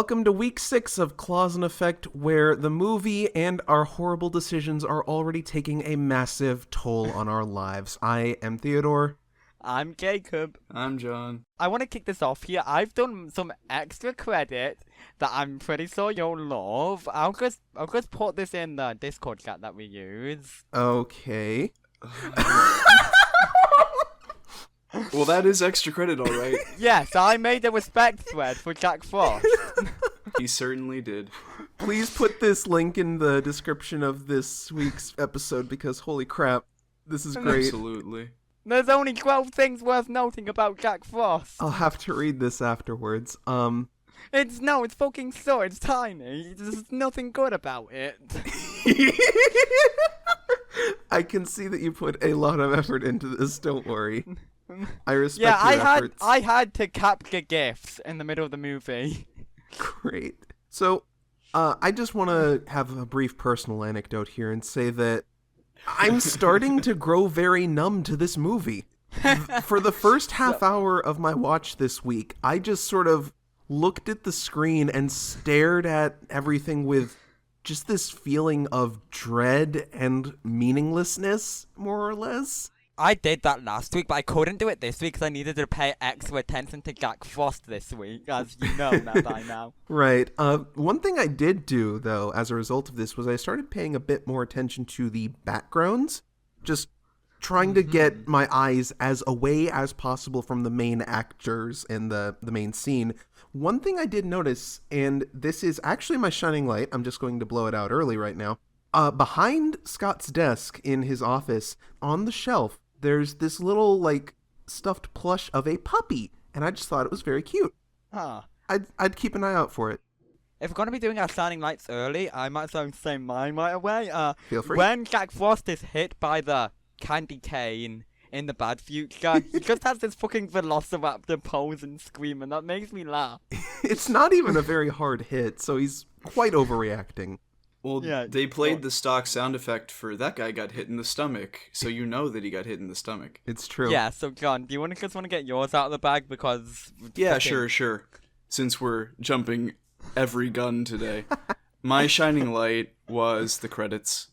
welcome to week 6 of Clause and Effect, where the movie and our horrible decisions are already taking a massive toll on our lives. I am Theodore. I'm Jacob. I'm John. I want to kick this off here. I've done some extra credit that I'm pretty sure you'll love. I'll just put this in the Discord chat that we use. Okay. Well, that is extra credit, all right. Yes, I made a respect thread for Jack Frost. He certainly did. Please put this link in the description of this week's episode because holy crap, this is great. Absolutely. There's only 12 things worth noting about Jack Frost. I'll have to read this afterwards. It's fucking so, it's tiny. There's nothing good about it. I can see that you put a lot of effort into this, don't worry. I respect your efforts. I had to capture gifs in the middle of the movie. Great. So, I just want to have a brief personal anecdote here and say that I'm starting to grow very numb to this movie. For the first half hour of my watch this week, I just sort of looked at the screen and stared at everything with just this feeling of dread and meaninglessness, more or less. I did that last week, but I couldn't do it this week because I needed to pay extra attention to Jack Frost this week, as you know now by now. Right. One thing I did do, though, as a result of this, was I started paying a bit more attention to the backgrounds, just trying to get my eyes as away as possible from the main actors and the main scene. One thing I did notice, and this is actually my shining light, I'm just going to blow it out early right now, behind Scott's desk in his office, on the shelf, there's this little, stuffed plush of a puppy, and I just thought it was very cute. Huh. I'd keep an eye out for it. If we're going to be doing our shining lights early, I might as well say mine right away. Feel free. When Jack Frost is hit by the candy cane in the bad future, he just has this fucking velociraptor pose and scream, and that makes me laugh. It's not even a very hard hit, so he's quite overreacting. Well, Yeah, they played the stock sound effect for that guy got hit in the stomach, so you know that he got hit in the stomach. It's true. Yeah, so John, do you want to get yours out of the bag? Because... Yeah, sure. Since we're jumping every gun today. My shining light was the credits.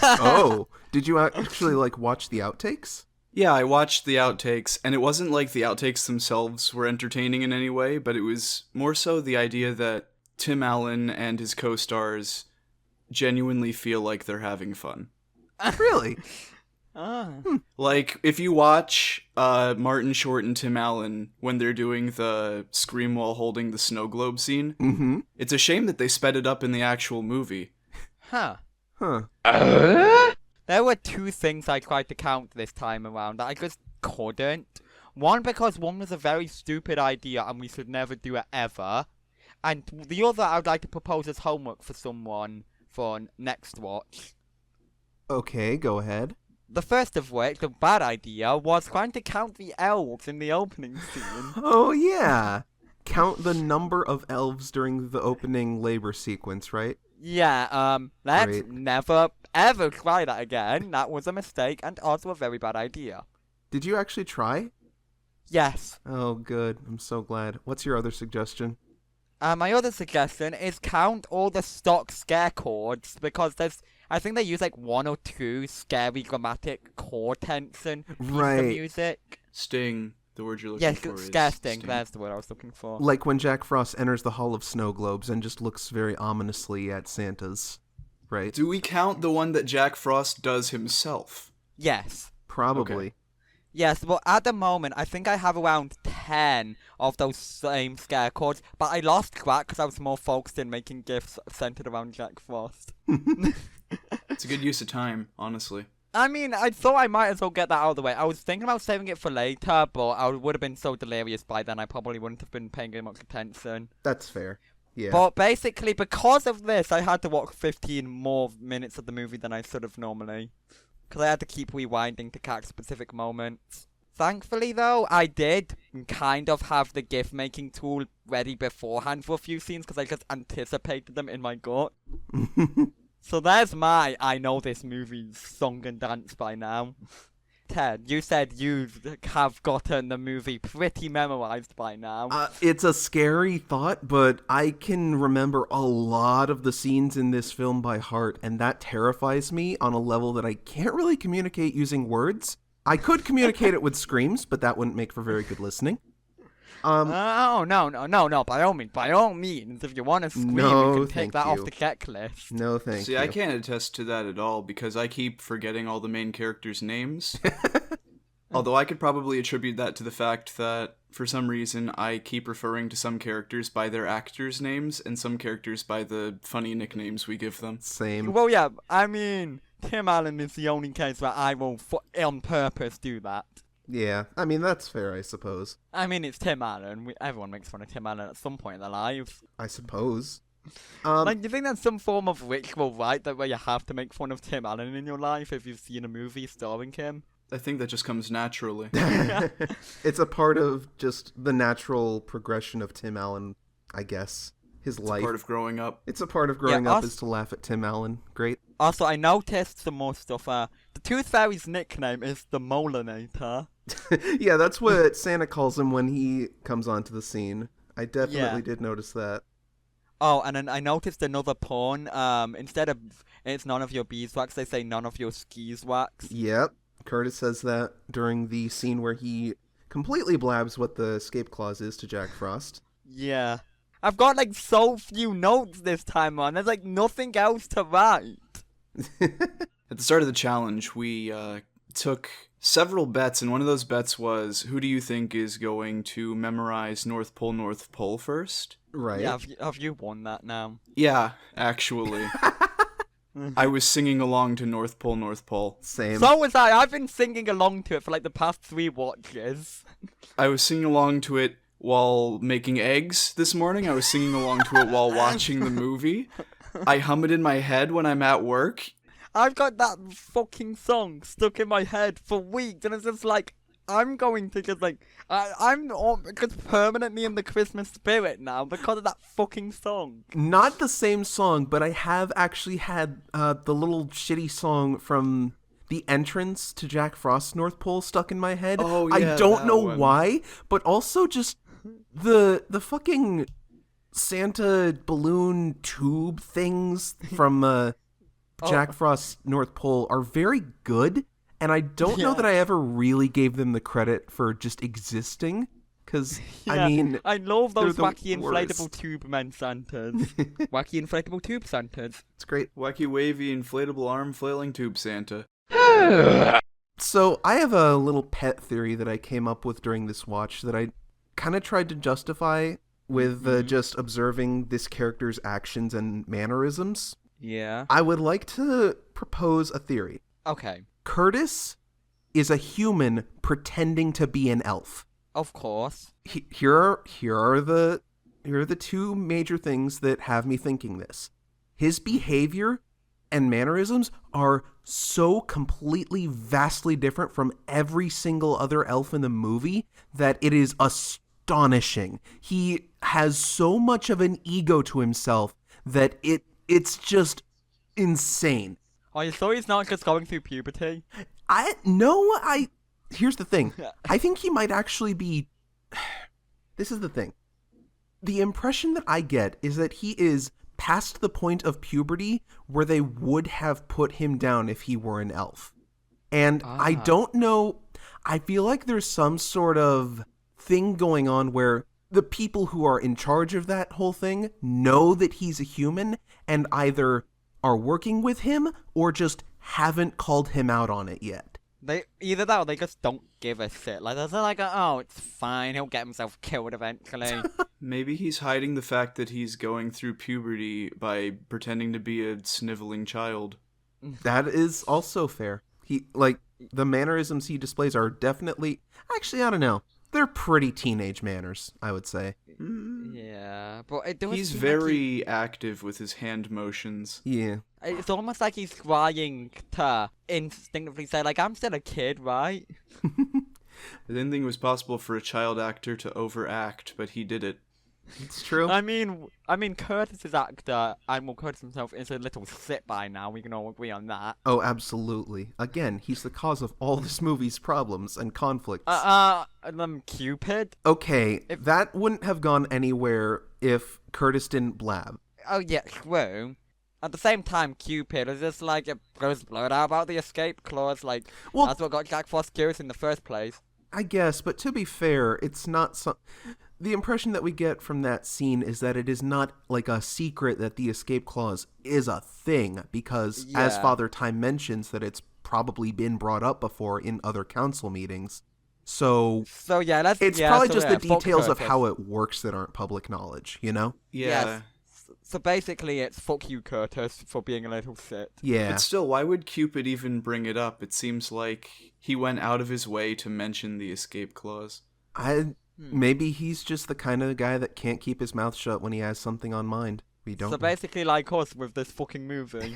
Oh, did you actually, watch the outtakes? Yeah, I watched the outtakes, and it wasn't like the outtakes themselves were entertaining in any way, but it was more so the idea that Tim Allen and his co-stars genuinely feel like they're having fun. Really? Like, if you watch Martin Short and Tim Allen when they're doing the scream while holding the snow globe scene, it's a shame that they sped it up in the actual movie. Huh. Huh. There were two things I tried to count this time around that I just couldn't. One, because one was a very stupid idea and we should never do it ever. And the other I would like to propose as homework for someone for next watch. Okay, go ahead. The first of which, the bad idea, was trying to count the elves in the opening scene. Oh, yeah. Count the number of elves during the opening labor sequence, right? Yeah, let's Great. never, ever try that again. That was a mistake and also a very bad idea. Did you actually try? Yes. Oh, good. I'm so glad. What's your other suggestion? My other suggestion is count all the stock scare chords, because I think they use one or two scary dramatic chord tension pieces of music. Sting, the word you're looking for is scare sting, that's the word I was looking for. Like when Jack Frost enters the Hall of Snow Globes and just looks very ominously at Santa's, right? Do we count the one that Jack Frost does himself? Yes. Probably. Okay. Yes, well, at the moment, I think I have around 10 of those same scare chords, but I lost track because I was more focused in making gifs centered around Jack Frost. It's a good use of time, honestly. I mean, I thought I might as well get that out of the way. I was thinking about saving it for later, but I would have been so delirious by then I probably wouldn't have been paying much attention. That's fair. Yeah. But basically, because of this, I had to watch 15 more minutes of the movie than I should have normally. Because I had to keep rewinding to catch specific moments. Thankfully, though, I did kind of have the GIF-making tool ready beforehand for a few scenes, because I just anticipated them in my gut. So there's my I know this movie's song and dance by now. Ted, you said you have gotten the movie pretty memorized by now. It's a scary thought, but I can remember a lot of the scenes in this film by heart, and that terrifies me on a level that I can't really communicate using words. I could communicate it with screams, but that wouldn't make for very good listening. No, by all means, if you want to scream, No, you can take thank that you. off the checklist. No, thank See, you. I can't attest to that at all because I keep forgetting all the main characters' names. Although I could probably attribute that to the fact that, for some reason, I keep referring to some characters by their actors' names and some characters by the funny nicknames we give them. Same. Well, yeah, I mean, Tim Allen is the only case where I will, on purpose, do that. Yeah, I mean, that's fair, I suppose. I mean, it's Tim Allen. Everyone makes fun of Tim Allen at some point in their lives. I suppose. Like, do you think that's some form of ritual, right? That where you have to make fun of Tim Allen in your life if you've seen a movie starring him? I think that just comes naturally. It's a part of just the natural progression of Tim Allen, I guess. His life. Part of growing up. It's a part of growing Yeah, up is to laugh at Tim Allen. Great. Also, I noticed some more stuff. The Tooth Fairy's nickname is the Molinator. Yeah, that's what Santa calls him when he comes onto the scene. I definitely did notice that. Oh, and then I noticed another pun. Instead of it's none of your beeswax, they say none of your skis wax. Yep. Curtis says that during the scene where he completely blabs what the escape clause is to Jack Frost. Yeah. I've got like so few notes this time on. There's like nothing else to write. At the start of the challenge, we took several bets, and one of those bets was, who do you think is going to memorize North Pole first? Right. Yeah, have you won that now? Yeah, actually. I was singing along to North Pole. Same. So was I. I've been singing along to it for like the past 3 watches. I was singing along to it while making eggs this morning. I was singing along to it while watching the movie. I hum it in my head when I'm at work. I've got that fucking song stuck in my head for weeks, and it's just like, I'm going to just like, I'm just permanently in the Christmas spirit now because of that fucking song. Not the same song, but I have actually had the little shitty song from the entrance to Jack Frost's North Pole stuck in my head. Oh, I yeah, don't that know one. why, but also just the fucking Santa balloon tube things from Jack Frost's North Pole are very good, and I don't know Yeah. that I ever really gave them the credit for just existing, because, Yeah, I mean, I love those they're the wacky inflatable worst. tube men Santas. Wacky inflatable tube Santas. it's great. Wacky, wavy, inflatable arm, flailing tube Santa. So I have a little pet theory that I came up with during this watch that I kind of tried to justify with just observing this character's actions and mannerisms. Yeah. I would like to propose a theory. Okay. Curtis is a human pretending to be an elf. Of course. Here are the 2 major things that have me thinking this. His behavior and mannerisms are so completely, vastly different from every single other elf in the movie that it is astonishing. He has so much of an ego to himself that it's just insane. Are you sure he's not just going through puberty? Here's the thing. I think he might actually be. This is the thing. The impression that I get is that he is past the point of puberty where they would have put him down if he were an elf. And I don't know. I feel like there's some sort of thing going on where the people who are in charge of that whole thing know that he's a human and either are working with him or just haven't called him out on it yet. They either that or they just don't give a shit. Like they're like, oh, it's fine. He'll get himself killed eventually. Maybe he's hiding the fact that he's going through puberty by pretending to be a sniveling child. That is also fair. The mannerisms he displays are definitely, actually, I don't know. They're pretty teenage manners, I would say. Yeah, but it does. He's seem like very active with his hand motions. Yeah. it's almost like he's trying to instinctively say, like, I'm still a kid, right? I didn't think it was possible for a child actor to overact, but he did it. It's true. I mean, Curtis's actor, well, Curtis himself is a little shit by now. We can all agree on that. Oh, absolutely. Again, he's the cause of all this movie's problems and conflicts. Cupid. Okay, that wouldn't have gone anywhere if Curtis didn't blab. Oh yeah, true. At the same time, Cupid is just like it goes blurred out about the escape clause. Like, Well, that's what got Jack Frost curious in the first place. I guess, but to be fair, it's not so. The impression that we get from that scene is that it is not like a secret that the escape clause is a thing, because as Yeah. Father Time mentions, that it's probably been brought up before in other council meetings. So So yeah, it's probably just the details of how it works that aren't public knowledge, you know? Yeah. Yes. So basically, it's fuck you, Curtis, for being a little shit. Yeah. But still, why would Cupid even bring it up? It seems like he went out of his way to mention the escape clause. Maybe he's just the kind of guy that can't keep his mouth shut when he has something on mind. We don't So know. basically, like us with this fucking movie.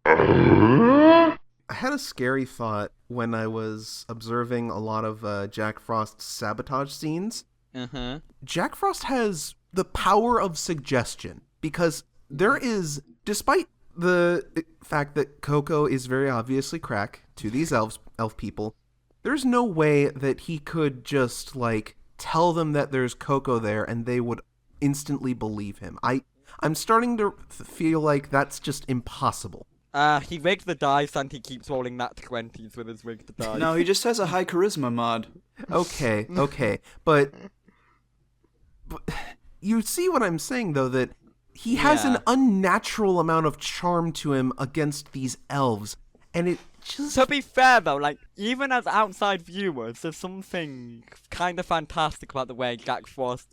I had a scary thought when I was observing a lot of Jack Frost's sabotage scenes. Uh-huh. Jack Frost has the power of suggestion, because there is, despite the fact that Coco is very obviously crack to these elf people, there's no way that he could just, like, tell them that there's Coco there and they would instantly believe him. I'm starting to feel like that's just impossible. He rigged the dice and he keeps rolling nat 20s with his rigged dice. No, he just has a high charisma mod. Okay, but you see what I'm saying, though, that he has an Yeah. unnatural amount of charm to him against these elves, and it just... To be fair, though, like, even as outside viewers, there's something kind of fantastic about the way Jack Frost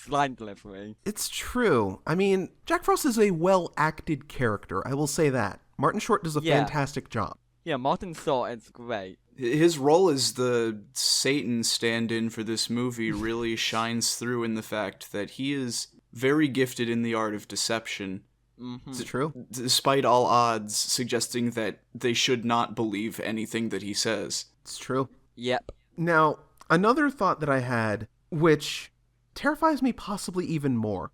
line delivery. It's true. I mean, Jack Frost is a well-acted character, I will say that. Martin Short does a Yeah. fantastic job. Yeah, Martin Short is great. His role as the Satan stand-in for this movie really shines through in the fact that he is very gifted in the art of deception. Mm-hmm. It's true. Despite all odds suggesting that they should not believe anything that he says. It's true. Yep. Now, another thought that I had, which terrifies me possibly even more.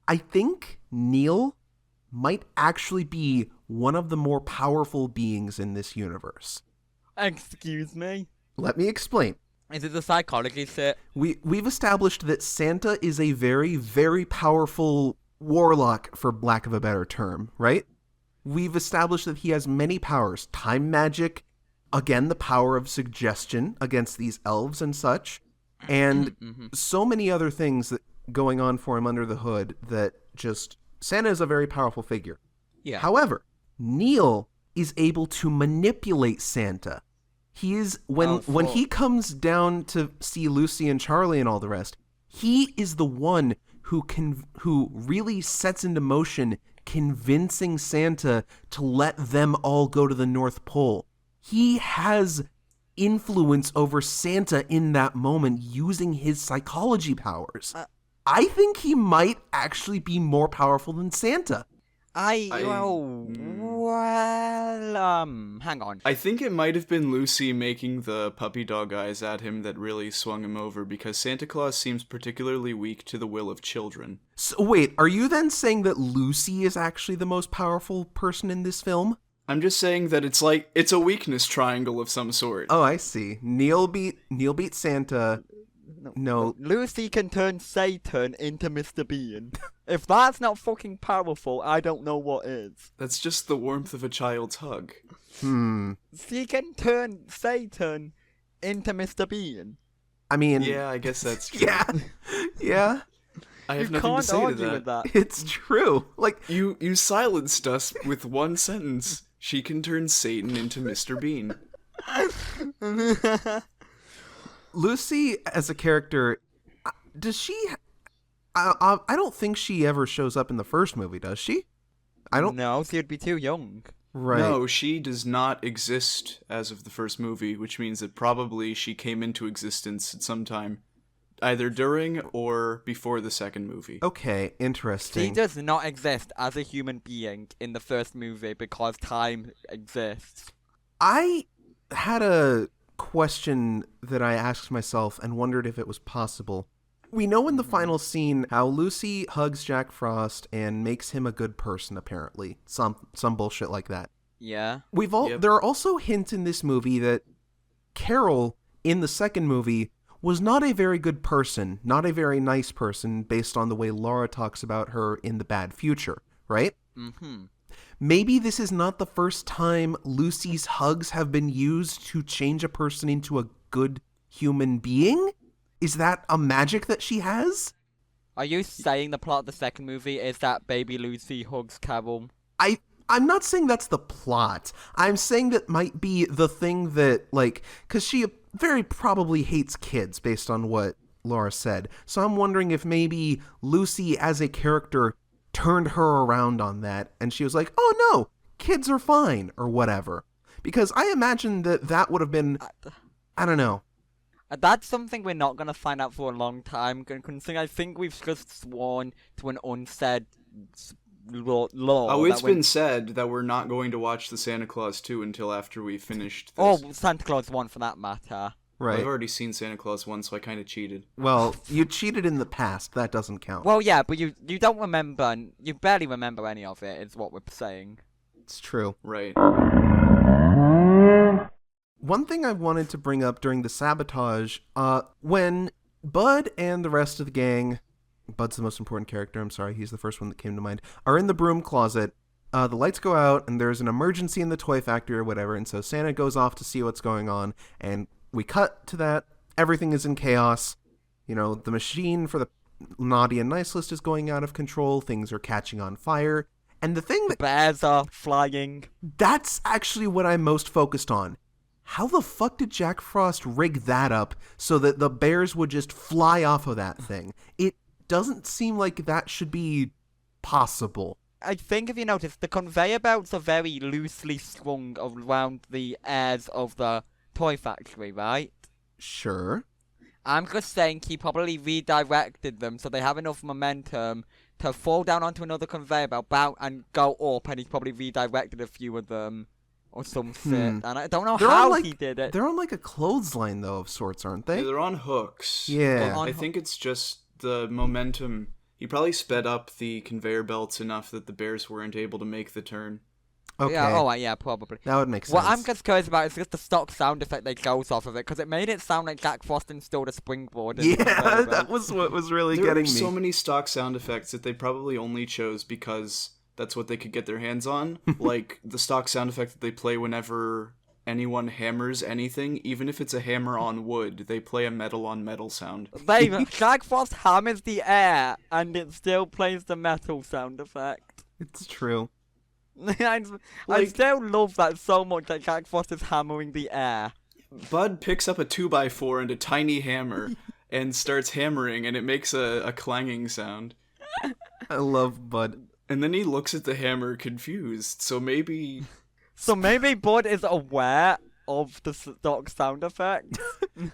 I think Neil might actually be one of the more powerful beings in this universe. Excuse me? Let me explain. Is it the psychology shit? We've established that Santa is a very, very powerful warlock, for lack of a better term, right? We've established that he has many powers. Time magic, again, the power of suggestion against these elves and such, and so many other things that going on for him under the hood that just... Santa is a very powerful figure. Yeah. However, Neil is able to manipulate Santa. He is, when he comes down to see Lucy and Charlie and all the rest, he is the one who really sets into motion convincing Santa to let them all go to the North Pole. He has influence over Santa in that moment using his psychology powers. I think he might actually be more powerful than Santa. Hang on. I think it might have been Lucy making the puppy dog eyes at him that really swung him over, because Santa Claus seems particularly weak to the will of children. So wait, are you then saying that Lucy is actually the most powerful person in this film? I'm just saying that it's a weakness triangle of some sort. Oh, I see. Neil beat Santa. No. Lucy can turn Satan into Mr. Bean. If that's not fucking powerful, I don't know what is. That's just the warmth of a child's hug. She can turn Satan into Mr. Bean. I mean... Yeah, I guess that's true. Yeah. I have You nothing to can't say to argue that. with that. It's true. Like, You silenced us with one sentence. She can turn Satan into Mr. Bean. Lucy as a character, does she... I don't think she ever shows up in the first movie, does she? I don't... No, she would be too young. Right. No, she does not exist as of the first movie, which means that probably she came into existence at some time, either during or before the second movie. Okay, She interesting. does not exist as a human being in the first movie because time exists. I had a question that I asked myself and wondered if it was possible. We know in the final scene how Lucy hugs Jack Frost and makes him a good person, apparently. Some bullshit like that. Yeah. There are also hints in this movie that Carol, in the second movie, was not a very good person, not a very nice person, based on the way Laura talks about her in The Bad Future, right? Mm-hmm. Maybe this is not the first time Lucy's hugs have been used to change a person into a good human being? Is that a magic that she has? Are you saying the plot of the second movie is that baby Lucy hugs Carol? I'm not saying that's the plot. I'm saying that might be the thing that, like, because she very probably hates kids based on what Laura said. So I'm wondering if maybe Lucy as a character turned her around on that and she was like, oh no, kids are fine or whatever. Because I imagine that would have been, I don't know. That's something we're not going to find out for a long time, considering I think we've just sworn to an unsaid law. Oh, it's been said that we're not going to watch the Santa Claus 2 until after we finished this. Oh, Santa Claus 1 for that matter. Right. I've already seen Santa Claus 1, so I kind of cheated. Well, you cheated in the past. That doesn't count. Well, yeah, but you don't remember, you barely remember any of it, is what we're saying. It's true. Right. One thing I wanted to bring up during the sabotage, when Bud and the rest of the gang, Bud's the most important character, I'm sorry, he's the first one that came to mind, are in the broom closet, the lights go out and there's an emergency in the toy factory or whatever, and so Santa goes off to see what's going on, and we cut to that. Everything is in chaos. You know, the machine for the naughty and nice list is going out of control, things are catching on fire, and the thing that... Bears are flying. That's actually what I'm most focused on. How the fuck did Jack Frost rig that up so that the bears would just fly off of that thing? It doesn't seem like that should be possible. I think if you notice, the conveyor belts are very loosely strung around the airs of the toy factory, right? Sure. I'm just saying he probably redirected them so they have enough momentum to fall down onto another conveyor belt, bounce and go up, and he's probably redirected a few of them. Or some shit. And I don't know how he did it. They're on like a clothesline, though, of sorts, aren't they? Yeah, they're on hooks. Yeah. I think it's just the momentum. He probably sped up the conveyor belts enough that the bears weren't able to make the turn. Okay. Yeah, yeah, probably. That would make sense. What I'm just curious about is just the stock sound effect that goes off of it, because it made it sound like Jack Frost installed a springboard. Yeah, that was what was really there getting me. There were so many stock sound effects that they probably only chose because that's what they could get their hands on. Like the stock sound effect that they play whenever anyone hammers anything, even if it's a hammer on wood, they play a metal on metal sound. Jack Frost hammers the air, and it still plays the metal sound effect. It's true. I still love that so much that Jack Frost is hammering the air. Bud picks up a 2x4 and a tiny hammer and starts hammering, and it makes a clanging sound. I love Bud. And then he looks at the hammer confused, so maybe Bud is aware of the stock sound effect.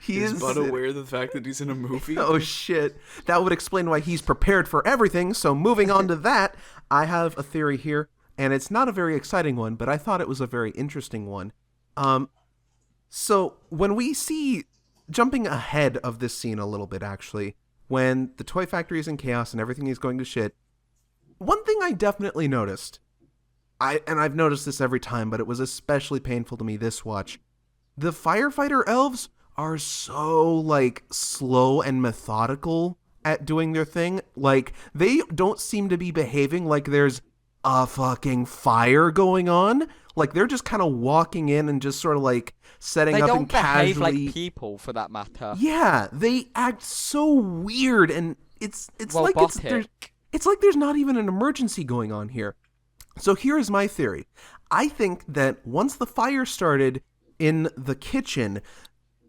Is Bud aware of the fact that he's in a movie? Oh shit. That would explain why he's prepared for everything, so moving on to that, I have a theory here, and it's not a very exciting one, but I thought it was a very interesting one. So when we see, jumping ahead of this scene a little bit actually, when the toy factory is in chaos and everything is going to shit, one thing I definitely noticed, and I've noticed this every time, but it was especially painful to me this watch, the firefighter elves are so, like, slow and methodical at doing their thing. Like, they don't seem to be behaving like there's a fucking fire going on. Like, they're just kind of walking in and just sort of, like, setting up and casually... They don't behave like people, for that matter. Yeah, they act so weird, and it's like it's like there's not even an emergency going on here. So here's my theory. I think that once the fire started in the kitchen,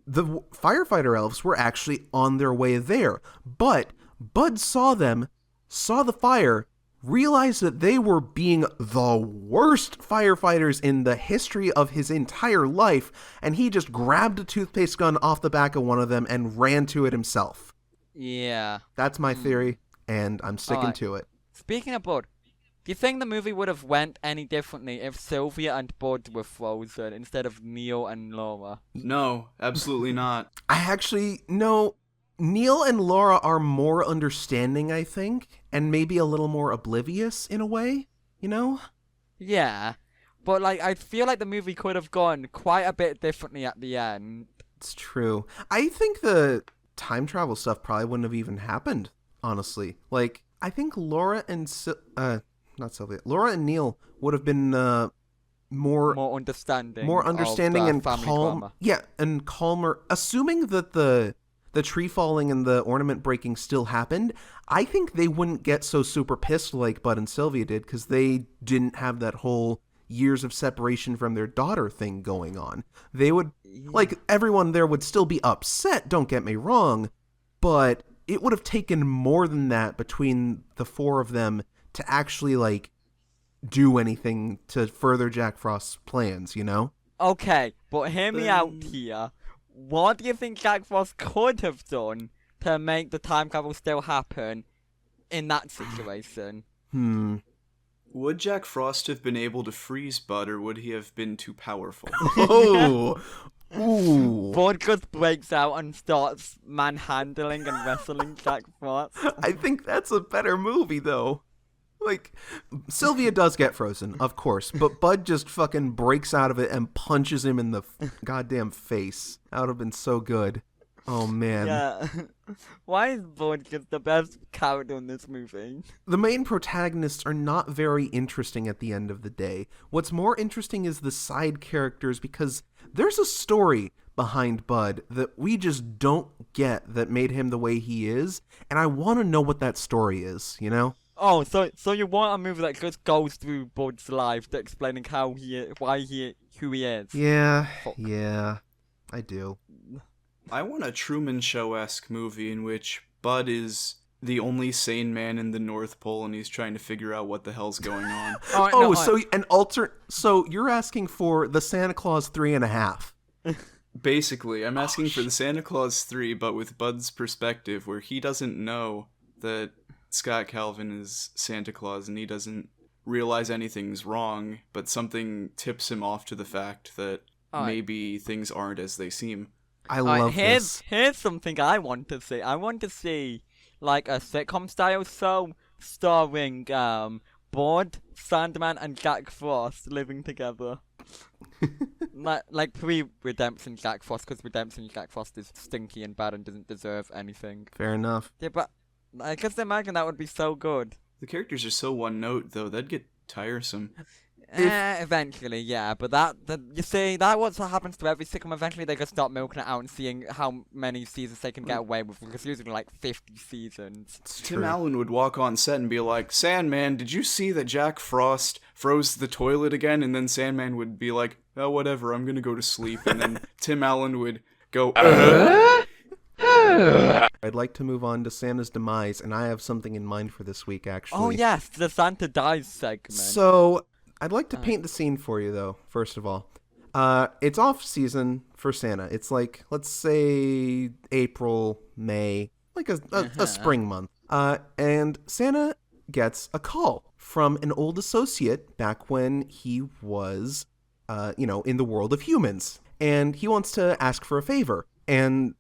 the firefighter elves were actually on their way there. But Bud saw them, saw the fire, realized that they were being the worst firefighters in the history of his entire life, and he just grabbed a toothpaste gun off the back of one of them and ran to it himself. Yeah. That's my theory, and I'm sticking to it. Speaking of Bud, do you think the movie would have went any differently if Sylvia and Bud were frozen instead of Neil and Laura? No, absolutely not. I actually, no, Neil and Laura are more understanding, I think, and maybe a little more oblivious in a way, you know? Yeah. But, like, I feel like the movie could have gone quite a bit differently at the end. It's true. I think the time travel stuff probably wouldn't have even happened, honestly. Like, I think Laura and not Sylvia. Laura and Neil would have been More understanding. understanding and family calm. drama. Yeah, and calmer. Assuming that the tree falling and the ornament breaking still happened, I think they wouldn't get so super pissed like Bud and Sylvia did, because they didn't have that whole years of separation from their daughter thing going on. They would, like, everyone there would still be upset, don't get me wrong, but it would have taken more than that between the four of them to actually, like, do anything to further Jack Frost's plans, you know? Okay, but hear me out here. What do you think Jack Frost could have done to make the time travel still happen in that situation? Would Jack Frost have been able to freeze Bud, or would he have been too powerful? Oh! Ooh. Bud just breaks out and starts manhandling and wrestling Jack Frost. I think that's a better movie, though. Like, Sylvia does get frozen, of course, but Bud just fucking breaks out of it and punches him in the goddamn face. That would have been so good. Oh, man. Yeah. Why is Bud just the best character in this movie? The main protagonists are not very interesting at the end of the day. What's more interesting is the side characters, because there's a story behind Bud that we just don't get that made him the way he is, and I want to know what that story is, you know? Oh, so you want a movie that just goes through Bud's life, to explaining how who he is? Yeah, Fuck. yeah, I do. I want a Truman Show-esque movie in which Bud is the only sane man in the North Pole, and he's trying to figure out what the hell's going on. So you're asking for the Santa Claus 3.5. Basically, I'm asking for the Santa Claus 3, but with Bud's perspective, where he doesn't know that Scott Calvin is Santa Claus, and he doesn't realize anything's wrong, but something tips him off to the fact that maybe things aren't as they seem. I love this. Here's something I want to see. I want to see, like, a sitcom style show starring Bud, Sandman, and Jack Frost living together. like pre-Redemption Jack Frost, because Redemption Jack Frost is stinky and bad and doesn't deserve anything. Fair enough. Yeah, but I just imagine that would be so good. The characters are so one note, though, that'd get tiresome. Eventually, yeah, but you see, that what happens to every sitcom. Eventually, they just start milking it out and seeing how many seasons they can get away with, because usually like 50 seasons. Tim Allen would walk on set and be like, Sandman, did you see that Jack Frost froze the toilet again? And then Sandman would be like, oh, whatever, I'm gonna go to sleep. And then Tim Allen would go, I'd like to move on to Santa's demise, and I have something in mind for this week, actually. Oh yes, the Santa dies segment. So, I'd like to paint the scene for you, though, first of all. It's off season for Santa. It's like, let's say, April, May, like a spring month. And Santa gets a call from an old associate back when he was, in the world of humans. And he wants to ask for a favor. And,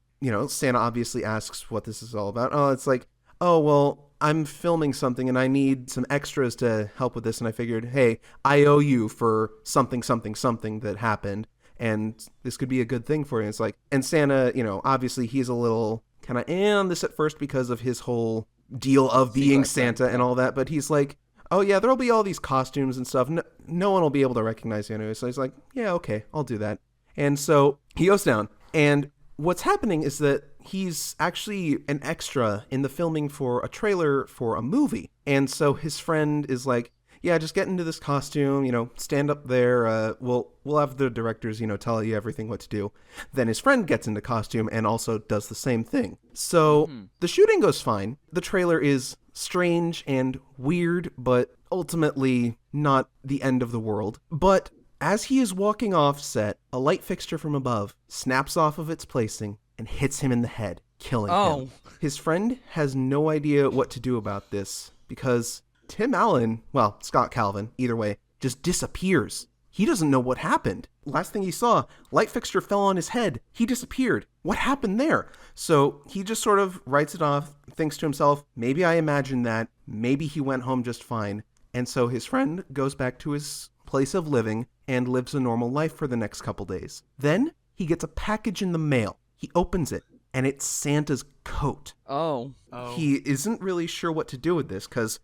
Santa obviously asks what this is all about. Oh, it's like, oh, well, I'm filming something and I need some extras to help with this. And I figured, hey, I owe you for something that happened. And this could be a good thing for you. It's like, and Santa, obviously he's a little kind of on this at first because of his whole deal of being Santa and all that. But he's like, oh yeah, there'll be all these costumes and stuff. No one will be able to recognize you anyway. So he's like, yeah, okay, I'll do that. And so he goes down, and what's happening is that he's actually an extra in the filming for a trailer for a movie. And so his friend is like, yeah, just get into this costume, stand up there. We'll have the directors, tell you everything what to do. Then his friend gets into costume and also does the same thing. So the shooting goes fine. The trailer is strange and weird, but ultimately not the end of the world. But as he is walking off set, a light fixture from above snaps off of its placing and hits him in the head, killing him. His friend has no idea what to do about this because Tim Allen, well, Scott Calvin, either way, just disappears He doesn't know what happened. Last thing he saw, light fixture fell on his head. He disappeared. What happened there? So he just sort of writes it off, thinks to himself, maybe I imagined that. Maybe he went home just fine. And so his friend goes back to his place of living and lives a normal life for the next couple days. Then he gets a package in the mail. He opens it, and it's Santa's coat. Oh. He isn't really sure what to do with this because,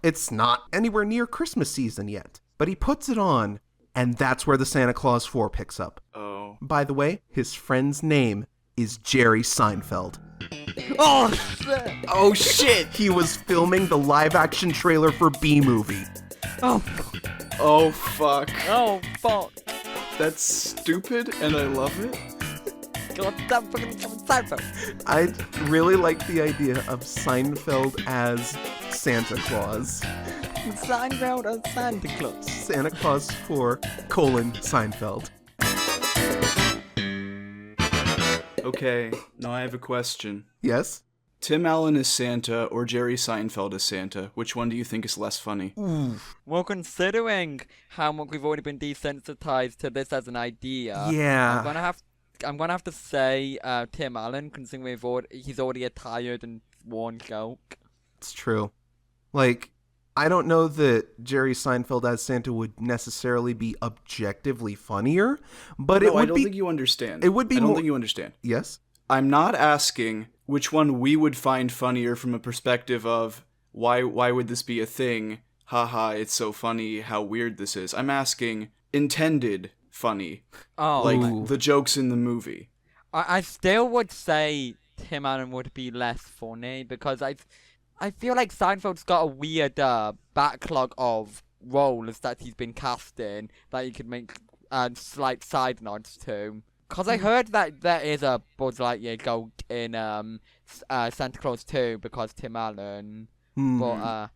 it's not anywhere near Christmas season yet. But he puts it on, and that's where the Santa Claus 4 picks up. Oh. By the way, his friend's name is Jerry Seinfeld. Oh, shit. Oh, shit! He was filming the live-action trailer for B-Movie. Oh. Oh, fuck. Oh, fuck. That's stupid, and I love it. God damn fucking Seinfeld. I really like the idea of Seinfeld as Santa Claus. Seinfeld as Santa Claus. Santa Claus 4, Seinfeld. Okay, now I have a question. Yes? Tim Allen as Santa or Jerry Seinfeld as Santa? Which one do you think is less funny? Well, considering how much we've already been desensitized to this as an idea, Yeah. I'm gonna have to say Tim Allen, considering he's already a tired and worn joke. It's true. Like, I don't know that Jerry Seinfeld as Santa would necessarily be objectively funnier, but it would I don't be... think you understand. It would be I don't more... think you understand. Yes? I'm not asking which one we would find funnier from a perspective of why would this be a thing? Haha, it's so funny how weird this is. I'm asking intended funny. Oh, Like the jokes in the movie. I still would say Tim Allen would be less funny because I feel like Seinfeld's got a weird backlog of roles that he's been cast in that you could make slight side nods to. Because I heard that there is a Buzz Lightyear joke in Santa Claus 2 because Tim Allen. But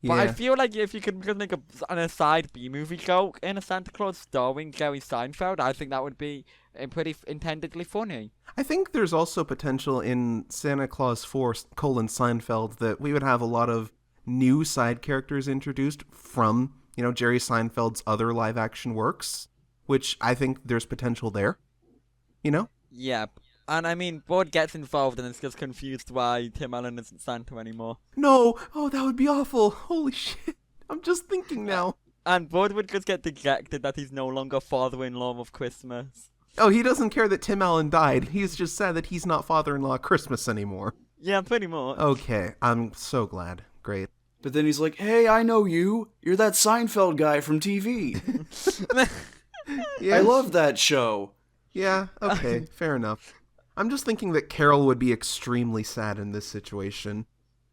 I feel like if you could make an aside B-movie joke in a Santa Claus starring Jerry Seinfeld, I think that would be pretty intendedly funny. I think there's also potential in Santa Claus 4, Seinfeld, that we would have a lot of new side characters introduced from, Jerry Seinfeld's other live-action works, which I think there's potential there. Yeah, and I mean, Bud gets involved and is just confused why Tim Allen isn't Santa anymore. No! Oh, that would be awful! Holy shit! I'm just thinking now. And Bud would just get dejected that he's no longer father-in-law of Christmas. Oh, he doesn't care that Tim Allen died. He's just sad that he's not father-in-law Christmas anymore. Yeah, pretty much. Okay, I'm so glad. Great. But then he's like, hey, I know you. You're that Seinfeld guy from TV. Yeah. I love that show. Yeah, okay, fair enough. I'm just thinking that Carol would be extremely sad in this situation.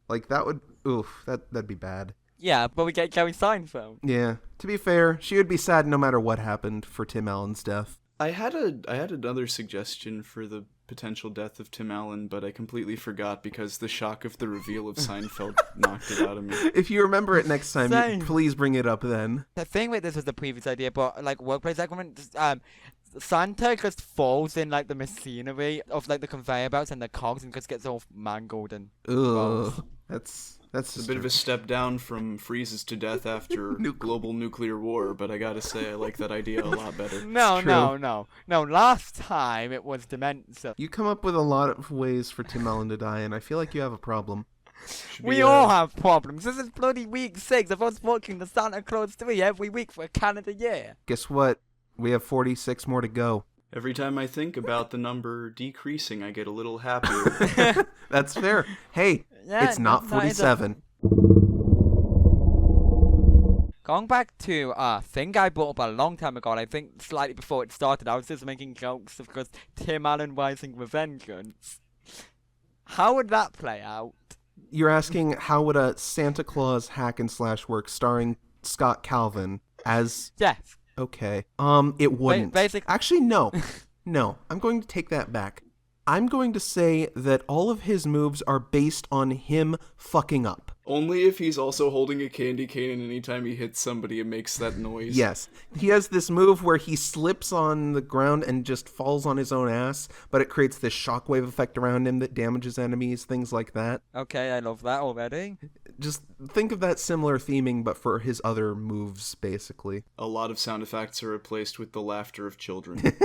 Like, that'd be bad. Yeah, but we get Jerry Seinfeld. Yeah, to be fair, she would be sad no matter what happened for Tim Allen's death. I had another suggestion for the potential death of Tim Allen, but I completely forgot because the shock of the reveal of Seinfeld knocked it out of me. If you remember it next time, Same. please bring it up then. The thing with this was the previous idea, but like workplace segment, Santa just falls in like the machinery of like the conveyor belts and the cogs and just gets all mangled and gross. Ugh, that's It's a bit of a step down from freezes to death after global nuclear war, but I gotta say I like that idea a lot better. No. Last time it was dementia. You come up with a lot of ways for Tim Allen to die, and I feel like you have a problem. We all have problems. This is bloody week 6 of us watching the Santa Claus 3 every week for a Canada year. Guess what? We have 46 more to go. Every time I think about the number decreasing, I get a little happier. That's fair. Hey, Yeah, it's not that is 47. Going back to a thing I brought up a long time ago, and I think slightly before it started, I was just making jokes of course Tim Allen rising with vengeance. How would that play out? You're asking how would a Santa Claus hack and slash work starring Scott Calvin as... Yes. Okay. It wouldn't. Actually, no. No, I'm going to take that back. I'm going to say that all of his moves are based on him fucking up. Only if he's also holding a candy cane and anytime he hits somebody it makes that noise. Yes. He has this move where he slips on the ground and just falls on his own ass, but it creates this shockwave effect around him that damages enemies, things like that. Okay, I love that already. Just think of that similar theming, but for his other moves, basically. A lot of sound effects are replaced with the laughter of children.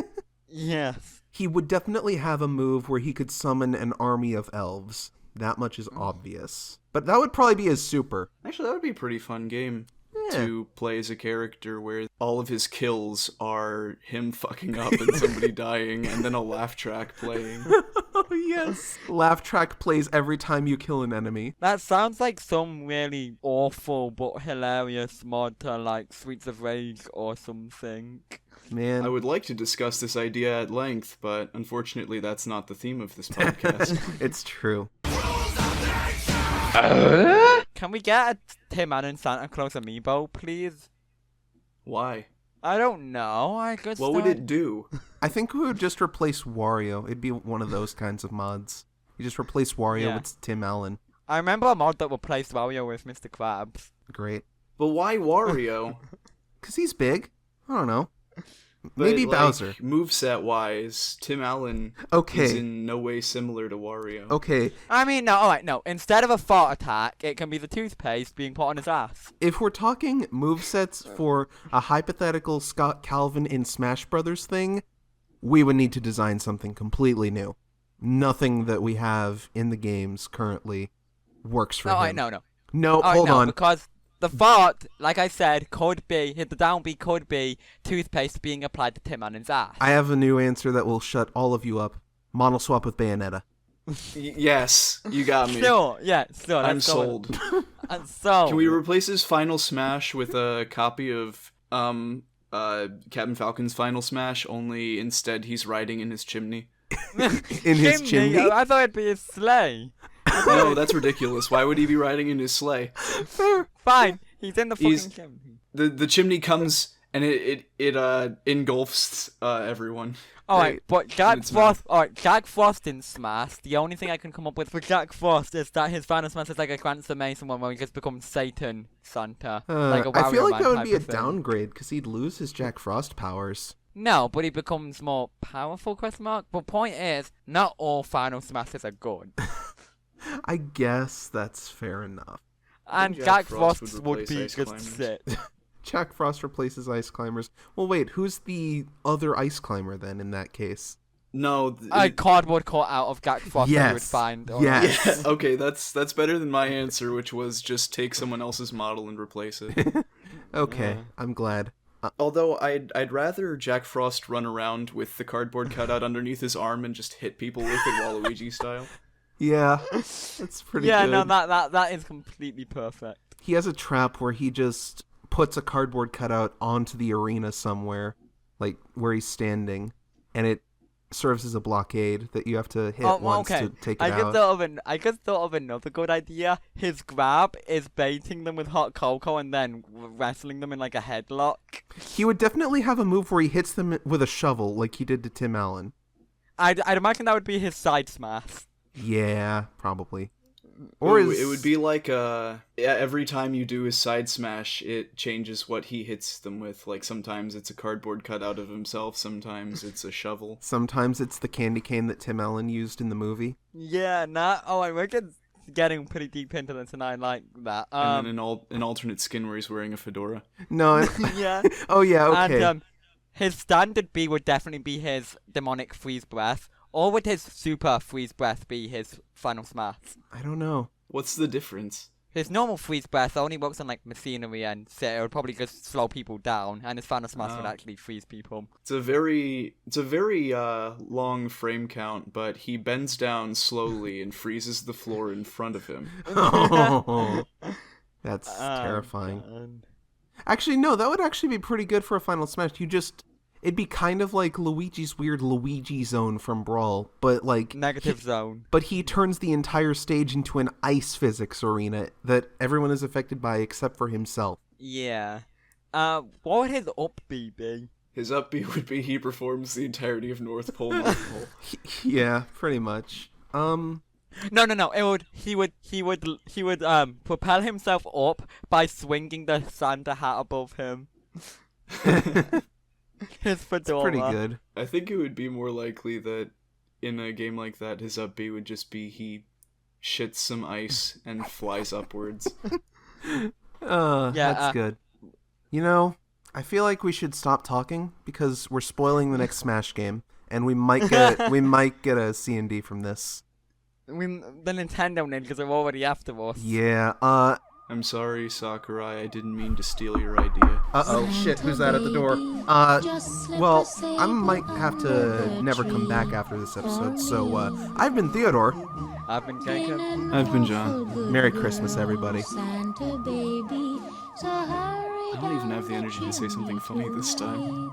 Yes. He would definitely have a move where he could summon an army of elves. That much is obvious. But that would probably be his super. Actually, that would be a pretty fun game Yeah. to play as a character where all of his kills are him fucking up and somebody dying, and then a laugh track playing. Oh, yes. Laugh track plays every time you kill an enemy. That sounds like some really awful but hilarious mod to like Sweets of Rage or something. Man. I would like to discuss this idea at length, but unfortunately that's not the theme of this podcast. It's true. Can we get a Tim Allen Santa Claus amiibo, please? Why? I don't know. I guess. What would it do? I think we would just replace Wario. It'd be one of those kinds of mods. You just replace Wario Yeah. with Tim Allen. I remember a mod that replaced Wario with Mr. Krabs. Great. But why Wario? Because he's big. I don't know. But, Maybe like, Bowser. Moveset wise, Tim Allen is Okay. in no way similar to Wario. Okay. I mean, no, alright, no. Instead of a fart attack, it can be the toothpaste being put on his ass. If we're talking movesets for a hypothetical Scott Calvin in Smash Brothers thing, we would need to design something completely new. Nothing that we have in the games currently works for No, him. no. No, Alright, hold no, on. because the fart, like I said, could be, the down B could be toothpaste being applied to Tim Allen's ass. I have a new answer that will shut all of you up. Mono swap with Bayonetta. Yes, you got me. Sure, yeah, sure. I'm let's go with- sold. I'm sold. Can we replace his Final Smash with a copy of Captain Falcon's Final Smash, only instead he's riding in his chimney? In his chimney? I thought it'd be his sleigh. No, that's ridiculous. Why would he be riding in his sleigh? Fair. Fine, he's in the fucking He's- chimney. The chimney comes and it engulfs everyone. Alright, but Jack its Frost. Alright, Jack Frost in Smash. The only thing I can come up with for Jack Frost is that his final Smash is like a transformation one where he just becomes Satan Santa. Like a I feel Wario like Man that would type be a of thing. downgrade because he'd lose his Jack Frost powers. No, but he becomes more powerful, question mark. But point is, not all final Smashes are good. I guess that's fair enough. And Jack Jack Frost Frost would would replace be Ice just Climbers. shit. Jack Frost replaces Ice Climbers. Well, wait, who's the other Ice Climber then in that case? No. A cardboard cut out of Jack Frost that you would Yes. find. Yes. Yeah, okay, that's better than my answer, which was just take someone else's model and replace it. Okay, I'm glad. Although I'd rather Jack Frost run around with the cardboard cutout underneath his arm and just hit people with it Waluigi style. Yeah, that's pretty Yeah, good. no, that is completely perfect. He has a trap where he just puts a cardboard cutout onto the arena somewhere, like where he's standing, and it serves as a blockade that you have to hit once to take it I just out. thought of another good idea. His grab is baiting them with hot cocoa and then wrestling them in like a headlock. He would definitely have a move where he hits them with a shovel, like he did to Tim Allen. I'd imagine that would be his side smash. Yeah, probably. Or Ooh, is it would be like every time you do his side smash, it changes what he hits them with. Like sometimes it's a cardboard cutout of himself, sometimes it's a shovel. sometimes it's the candy cane that Tim Allen used in the movie. Yeah, we're getting pretty deep into this, and I like that. And then an alternate skin where he's wearing a fedora. No. Yeah. Oh yeah. Okay. And his standard B would definitely be his demonic freeze breath, or would his super freeze breath be his final smash? I don't know. What's the difference? His normal freeze breath only works on like machinery, and so it would probably just slow people down, and his final smash would Oh. actually freeze people. It's a very long frame count, but he bends down slowly and freezes the floor in front of him. Oh, that's terrifying. God. Actually, no, that would actually be pretty good for a Final Smash. It'd be kind of like Luigi's weird Luigi zone from Brawl, but like Negative zone. But he turns the entire stage into an ice physics arena that everyone is affected by except for himself. Yeah. What would his up B be? His up B would be he performs the entirety of North Pole, North Pole. Yeah, pretty much. No. He would propel himself up by swinging the Santa hat above him. His fedora. Pretty good. I think it would be more likely that in a game like that, his up B would just be he shits some ice and flies upwards. That's good. You know, I feel like we should stop talking because we're spoiling the next Smash game, and we might get a C&D from this. The Nintendo ninjas are already after us. Yeah. I'm sorry, Sakurai. I didn't mean to steal your idea. Uh-oh, shit, who's that at the door? Well, I might have to never come back after this episode, so, I've been Theodore. I've been Jacob. I've been John. Merry Christmas, everybody. I don't even have the energy to say something funny this time.